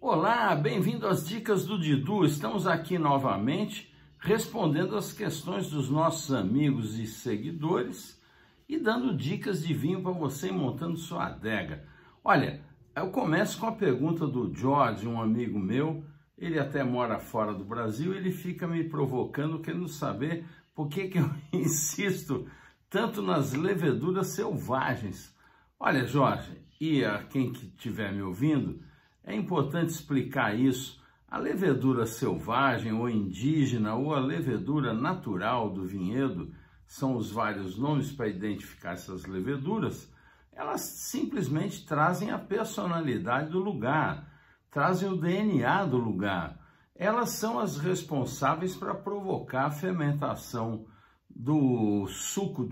Olá, bem-vindo às Dicas do Didu. Estamos aqui novamente respondendo as questões dos nossos amigos e seguidores e dando dicas de vinho para você ir montando sua adega. Olha, eu começo com a pergunta do George, um amigo meu. Ele até mora fora do Brasil, ele fica me provocando, querendo saber por que eu insisto tanto nas leveduras selvagens. Olha, Jorge, e a quem que estiver me ouvindo, é importante explicar isso. A levedura selvagem ou indígena ou a levedura natural do vinhedo, são os vários nomes para identificar essas leveduras, elas simplesmente trazem a personalidade do lugar, trazem o DNA do lugar. Elas são as responsáveis para provocar a fermentação do suco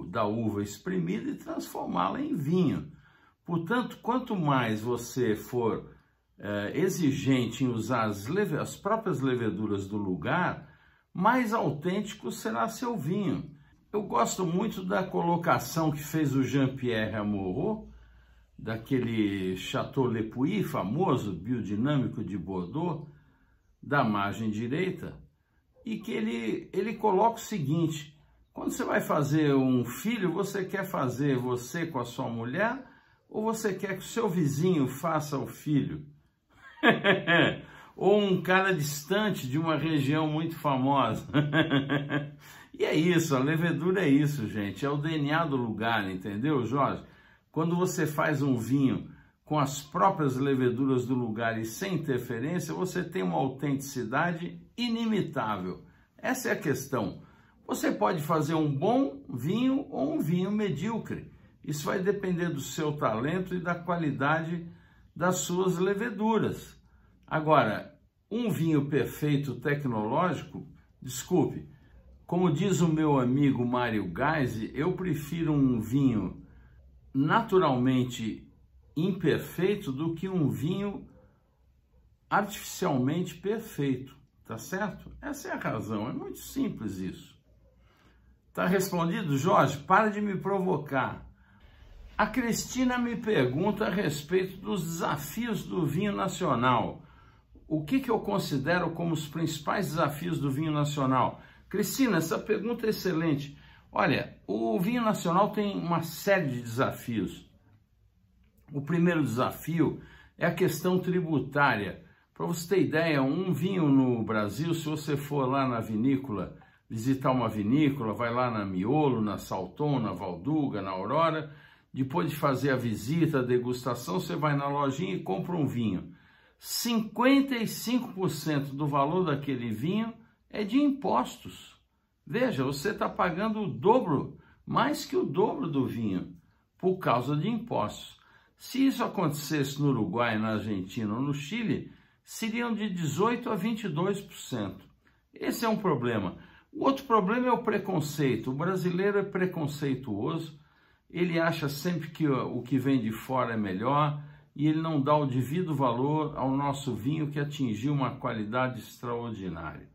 da uva espremida e transformá-la em vinho. Portanto, quanto mais você for exigente em usar as próprias leveduras do lugar, mais autêntico será seu vinho. Eu gosto muito da colocação que fez o Jean-Pierre Amouroux, daquele Chateau Le Puy famoso, biodinâmico de Bordeaux, da margem direita, e que ele coloca o seguinte: quando você vai fazer um filho, você quer fazer você com a sua mulher, ou você quer que o seu vizinho faça o filho? Ou um cara distante de uma região muito famosa? E é isso, a levedura é isso, gente, é o DNA do lugar, entendeu, Jorge? Quando você faz um vinho com as próprias leveduras do lugar e sem interferência, você tem uma autenticidade inimitável. Essa é a questão. Você pode fazer um bom vinho ou um vinho medíocre. Isso vai depender do seu talento e da qualidade das suas leveduras. Agora, um vinho perfeito tecnológico, desculpe, como diz o meu amigo Mário Geise, eu prefiro um vinho naturalmente imperfeito do que um vinho artificialmente perfeito, tá certo? Essa é a razão, é muito simples isso. Tá respondido, Jorge? Para de me provocar. A Cristina me pergunta a respeito dos desafios do vinho nacional. O que eu considero como os principais desafios do vinho nacional? Cristina, essa pergunta é excelente. Olha, o vinho nacional tem uma série de desafios. O primeiro desafio é a questão tributária. Para você ter ideia, um vinho no Brasil, se você for lá na vinícola, visitar uma vinícola, vai lá na Miolo, na Salton, na Valduga, na Aurora, depois de fazer a visita, a degustação, você vai na lojinha e compra um vinho. 55% do valor daquele vinho é de impostos. Veja, você está pagando o dobro, mais que o dobro do vinho, por causa de impostos. Se isso acontecesse no Uruguai, na Argentina ou no Chile, seriam de 18% a 22%. Esse é um problema. O outro problema é o preconceito. O brasileiro é preconceituoso, ele acha sempre que o que vem de fora é melhor e ele não dá o devido valor ao nosso vinho que atingiu uma qualidade extraordinária.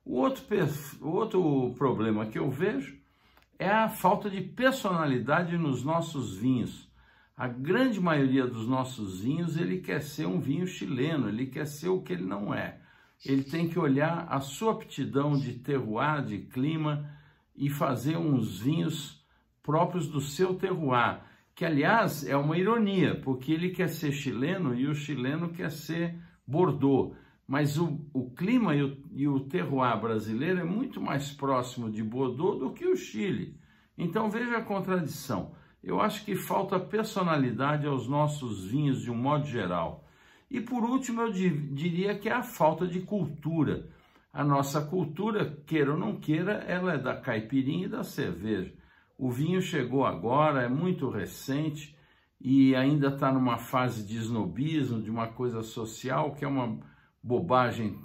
O outro problema que eu vejo é a falta de personalidade nos nossos vinhos. A grande maioria dos nossos vinhos, ele quer ser um vinho chileno, ele quer ser o que ele não é. Ele tem que olhar a sua aptidão de terroir, de clima, e fazer uns vinhos próprios do seu terroir, que aliás é uma ironia, porque ele quer ser chileno e o chileno quer ser Bordeaux, mas o clima e o terroir brasileiro é muito mais próximo de Bordeaux do que o Chile. Então veja a contradição. Eu acho que falta personalidade aos nossos vinhos de um modo geral. E por último eu diria que é a falta de cultura. A nossa cultura, queira ou não queira, ela é da caipirinha e da cerveja. O vinho chegou agora, é muito recente e ainda está numa fase de snobismo, de uma coisa social, que é uma bobagem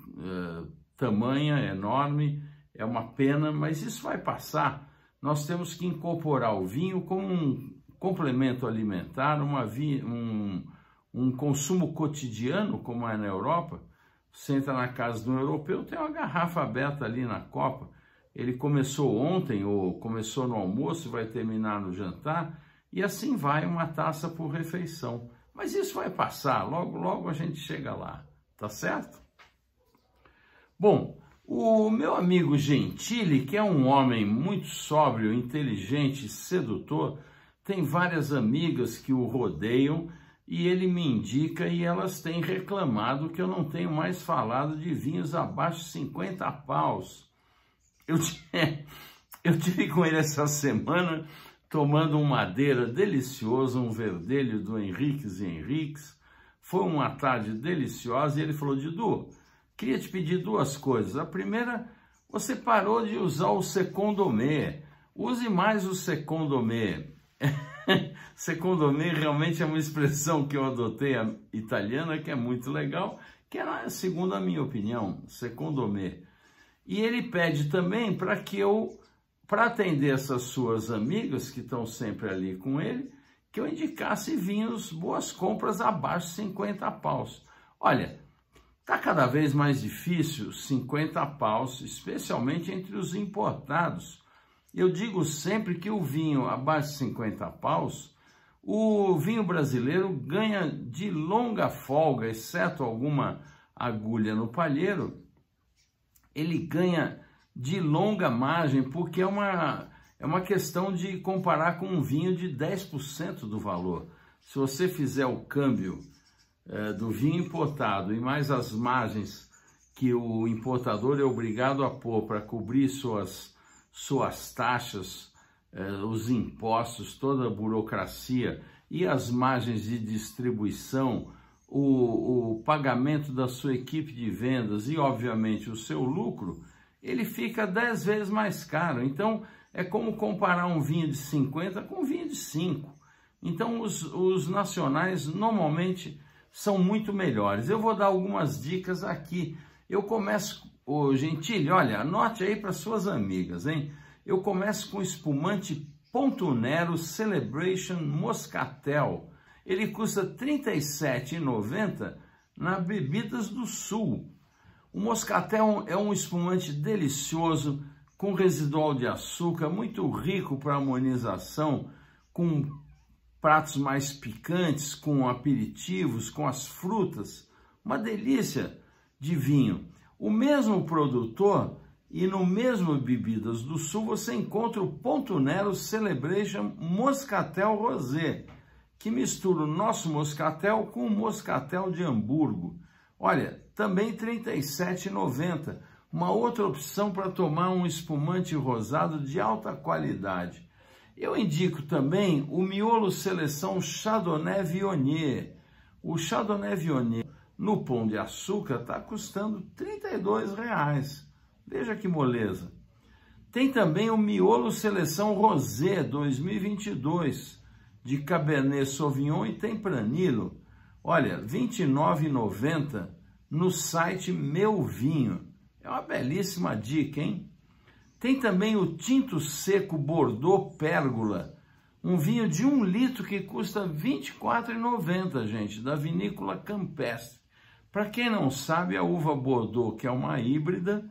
tamanha, enorme, é uma pena, mas isso vai passar. Nós temos que incorporar o vinho como um complemento alimentar, um consumo cotidiano, como é na Europa, Você entra na casa de um europeu, tem uma garrafa aberta ali na copa. Ele começou ontem, ou começou no almoço e vai terminar no jantar, e assim vai, uma taça por refeição. Mas isso vai passar, logo, logo a gente chega lá, tá certo? Bom, o meu amigo Gentili, que é um homem muito sóbrio, inteligente, sedutor, tem várias amigas que o rodeiam e ele me indica e elas têm reclamado que eu não tenho mais falado de vinhos abaixo de 50 paus. Eu tive com ele essa semana tomando um madeira delicioso, um verdelho do Henriques e Henriques. Foi uma tarde deliciosa e ele falou: Didu, queria te pedir duas coisas. A primeira, você parou de usar o Secondomé. Use mais o Secondomé. Secondomé realmente é uma expressão que eu adotei italiana, que é muito legal, que é, segundo a minha opinião, Secondomé. E ele pede também para que eu, para atender essas suas amigas que estão sempre ali com ele, que eu indicasse vinhos, boas compras abaixo de 50 paus. Olha, está cada vez mais difícil 50 paus, especialmente entre os importados. Eu digo sempre que o vinho abaixo de 50 paus, o vinho brasileiro ganha de longa folga, exceto alguma agulha no palheiro, ele ganha de longa margem, porque é uma questão de comparar com um vinho de 10% do valor. Se você fizer o câmbio do vinho importado e mais as margens que o importador é obrigado a pôr para cobrir suas taxas, os impostos, toda a burocracia e as margens de distribuição, o pagamento da sua equipe de vendas e, obviamente, o seu lucro, ele fica 10 vezes mais caro. Então, é como comparar um vinho de 50 com um vinho de 5. Então, os nacionais normalmente são muito melhores. Eu vou dar algumas dicas aqui. Eu começo, Gentili, olha, anote aí para suas amigas, hein? Eu começo com o espumante Ponto Nero Celebration Moscatel. Ele custa R$ 37,90 na Bebidas do Sul. O Moscatel é um espumante delicioso, com residual de açúcar, muito rico para harmonização, com pratos mais picantes, com aperitivos, com as frutas. Uma delícia de vinho. O mesmo produtor e no mesmo Bebidas do Sul você encontra o Ponto Nero Celebration Moscatel Rosé, que mistura o nosso moscatel com o moscatel de Hamburgo. Olha, também R$ 37,90. Uma outra opção para tomar um espumante rosado de alta qualidade. Eu indico também o Miolo Seleção Chardonnay Viognier. O Chardonnay Viognier no Pão de Açúcar está custando R$ 32,00. Veja que moleza. Tem também o Miolo Seleção Rosé 2022. De Cabernet Sauvignon e Tempranillo. Olha, R$ 29,90 no site Meu Vinho. É uma belíssima dica, hein? Tem também o Tinto Seco Bordeaux Pérgola, um vinho de 1 litro que custa R$ 24,90, gente, da vinícola Campestre. Para quem não sabe, a uva Bordeaux, que é uma híbrida,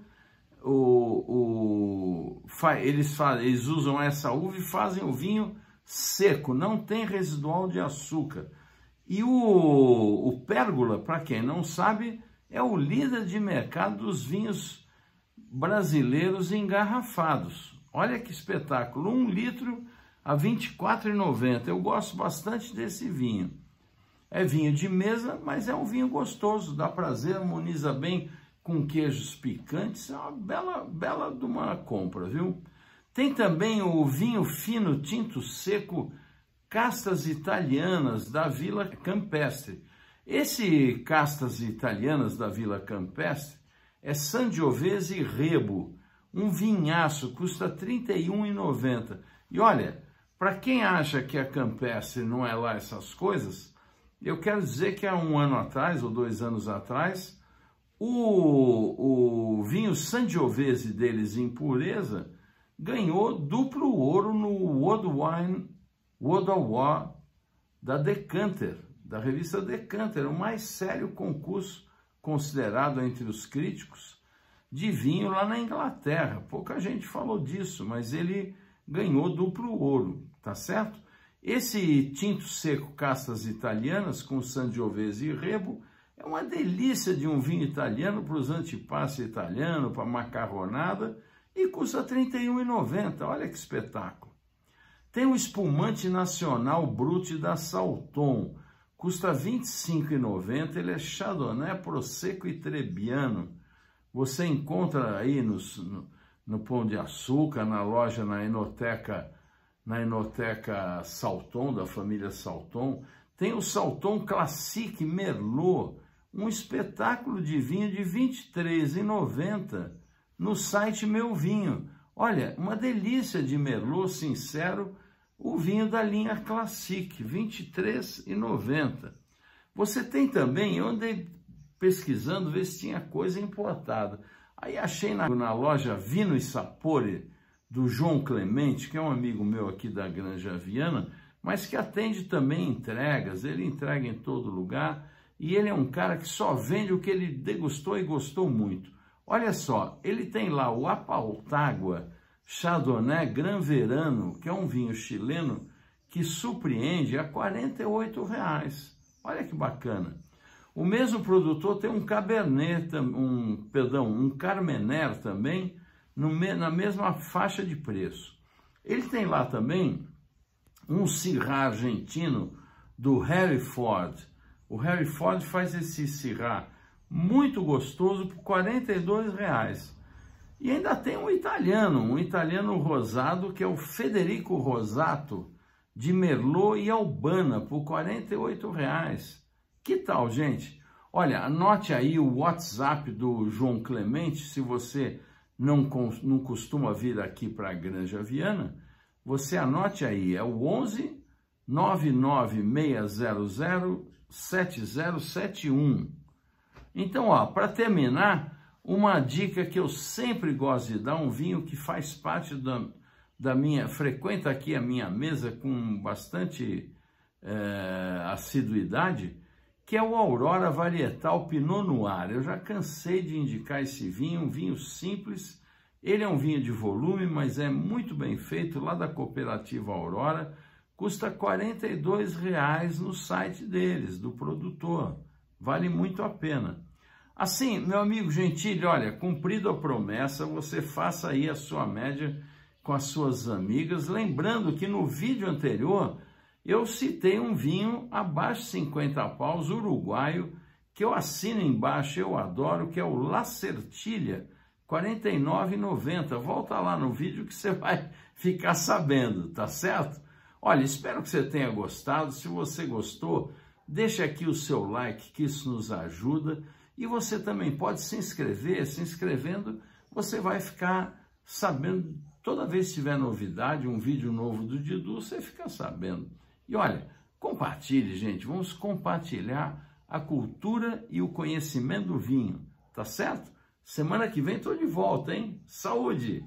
eles usam essa uva e fazem o vinho seco, não tem residual de açúcar. E o Pérgola, para quem não sabe, é o líder de mercado dos vinhos brasileiros engarrafados. Olha que espetáculo, 1 litro a R$ 24,90. Eu gosto bastante desse vinho. É vinho de mesa, mas é um vinho gostoso, dá prazer, harmoniza bem com queijos picantes, é uma bela de uma compra, viu? Tem também o vinho fino tinto seco Castas Italianas da Vila Campestre. Esse Castas Italianas da Vila Campestre é Sangiovese Rebo, um vinhaço, custa R$ 31,90. E olha, para quem acha que a Campestre não é lá essas coisas, eu quero dizer que há 1 ano atrás, ou 2 anos atrás, o vinho Sangiovese deles em pureza ganhou duplo ouro no World Award da Decanter, da revista Decanter, o mais sério concurso considerado entre os críticos de vinho lá na Inglaterra. Pouca gente falou disso, mas ele ganhou duplo ouro, tá certo? Esse tinto seco Castas Italianas com Sangiovese e Rebo é uma delícia de um vinho italiano para os antipasti italiano, para macarronada, e custa R$ 31,90. Olha que espetáculo. Tem o espumante nacional Brut da Salton, custa R$ 25,90. Ele é Chardonnay, Prosecco e Trebbiano. Você encontra aí no Pão de Açúcar, na loja, na Enoteca Salton, da família Salton. Tem o Salton Classique Merlot, um espetáculo de vinho de R$ 23,90 no site Meu Vinho. Olha, uma delícia de Merlot sincero, o vinho da linha Classique, R$ 23,90. Você tem também, eu andei pesquisando, ver se tinha coisa importada. Aí achei na loja Vino e Sapore, do João Clemente, que é um amigo meu aqui da Granja Viana, mas que atende também entregas, ele entrega em todo lugar, e ele é um cara que só vende o que ele degustou e gostou muito. Olha só, ele tem lá o Apaltágua Chardonnay Gran Verano, que é um vinho chileno que surpreende a R$ 48,00. Olha que bacana. O mesmo produtor tem um Cabernet, um Carmener também, na mesma faixa de preço. Ele tem lá também um Syrah argentino do Harry Ford. O Harry Ford faz esse Syrah muito gostoso por R$ 42,00. E ainda tem um italiano rosado, que é o Federico Rosato, de Merlot e Albana, por R$ 48,00. Que tal, gente? Olha, anote aí o WhatsApp do João Clemente, se você não costuma vir aqui para a Granja Viana, você anote aí, é o 11 99600 7071. Então, ó, para terminar, uma dica que eu sempre gosto de dar, um vinho que faz parte da minha, frequenta aqui a minha mesa com bastante assiduidade, que é o Aurora Varietal Pinot Noir. Eu já cansei de indicar esse vinho, um vinho simples. Ele é um vinho de volume, mas é muito bem feito, lá da cooperativa Aurora. Custa R$ 42,00 no site deles, do produtor. Vale muito a pena. Assim, meu amigo Gentili, olha, cumprido a promessa, você faça aí a sua média com as suas amigas. Lembrando que no vídeo anterior eu citei um vinho abaixo de 50 paus, uruguaio, que eu assino embaixo, eu adoro, que é o La Certilha, R$ 49,90. Volta lá no vídeo que você vai ficar sabendo, tá certo? Olha, espero que você tenha gostado. Se você gostou, deixa aqui o seu like, que isso nos ajuda. E você também pode se inscrever. Se inscrevendo, você vai ficar sabendo. Toda vez que tiver novidade, um vídeo novo do Didu, você fica sabendo. E olha, compartilhe, gente. Vamos compartilhar a cultura e o conhecimento do vinho. Tá certo? Semana que vem estou de volta, hein? Saúde!